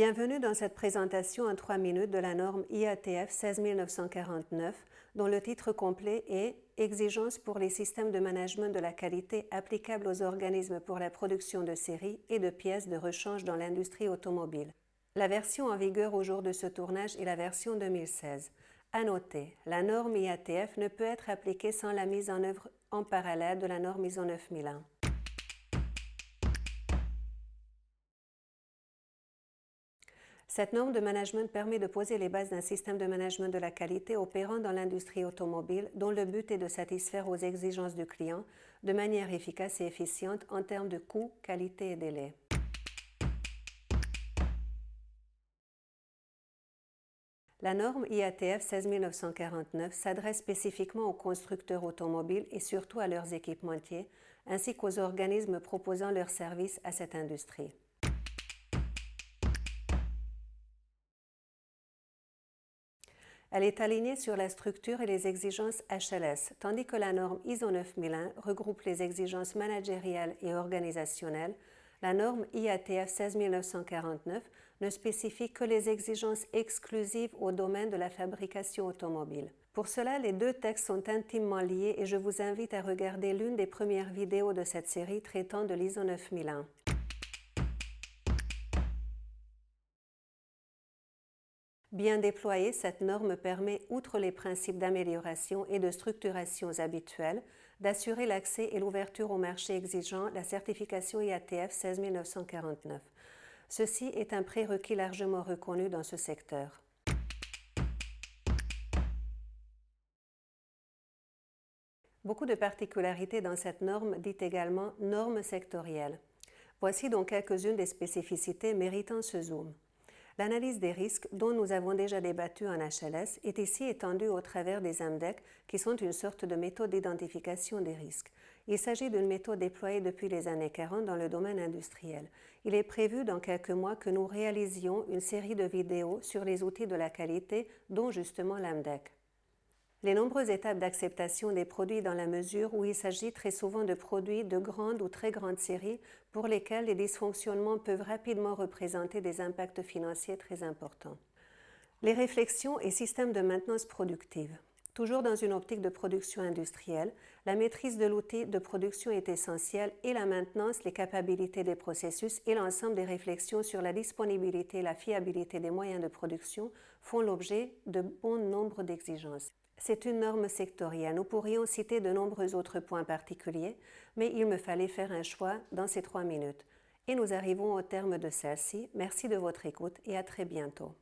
Bienvenue dans cette présentation en 3 minutes de la norme IATF 16949, dont le titre complet est « Exigences pour les systèmes de management de la qualité applicables aux organismes pour la production de séries et de pièces de rechange dans l'industrie automobile ». La version en vigueur au jour de ce tournage est la version 2016. À noter, la norme IATF ne peut être appliquée sans la mise en œuvre en parallèle de la norme ISO 9001. Cette norme de management permet de poser les bases d'un système de management de la qualité opérant dans l'industrie automobile dont le but est de satisfaire aux exigences du client de manière efficace et efficiente en termes de coût, qualité et délai. La norme IATF 16949 s'adresse spécifiquement aux constructeurs automobiles et surtout à leurs équipementiers, ainsi qu'aux organismes proposant leurs services à cette industrie. Elle est alignée sur la structure et les exigences HLS, tandis que la norme ISO 9001 regroupe les exigences managériales et organisationnelles. La norme IATF 16949 ne spécifie que les exigences exclusives au domaine de la fabrication automobile. Pour cela, les deux textes sont intimement liés et je vous invite à regarder l'une des premières vidéos de cette série traitant de l'ISO 9001. Bien déployée, cette norme permet, outre les principes d'amélioration et de structuration habituels, d'assurer l'accès et l'ouverture au marché exigeant la certification IATF 16949. Ceci est un prérequis largement reconnu dans ce secteur. Beaucoup de particularités dans cette norme, dite également norme sectorielle. Voici donc quelques-unes des spécificités méritant ce zoom. L'analyse des risques, dont nous avons déjà débattu en HLS, est ici étendue au travers des AMDEC, qui sont une sorte de méthode d'identification des risques. Il s'agit d'une méthode déployée depuis les années 40 dans le domaine industriel. Il est prévu dans quelques mois que nous réalisions une série de vidéos sur les outils de la qualité, dont justement l'AMDEC. Les nombreuses étapes d'acceptation des produits dans la mesure où il s'agit très souvent de produits de grande ou très grande série pour lesquels les dysfonctionnements peuvent rapidement représenter des impacts financiers très importants. Les réflexions et systèmes de maintenance productive. Toujours dans une optique de production industrielle, la maîtrise de l'outil de production est essentielle et la maintenance, les capacités des processus et l'ensemble des réflexions sur la disponibilité et la fiabilité des moyens de production font l'objet de bon nombre d'exigences. C'est une norme sectorielle. Nous pourrions citer de nombreux autres points particuliers, mais il me fallait faire un choix dans ces 3 minutes. Et nous arrivons au terme de celle-ci. Merci de votre écoute et à très bientôt.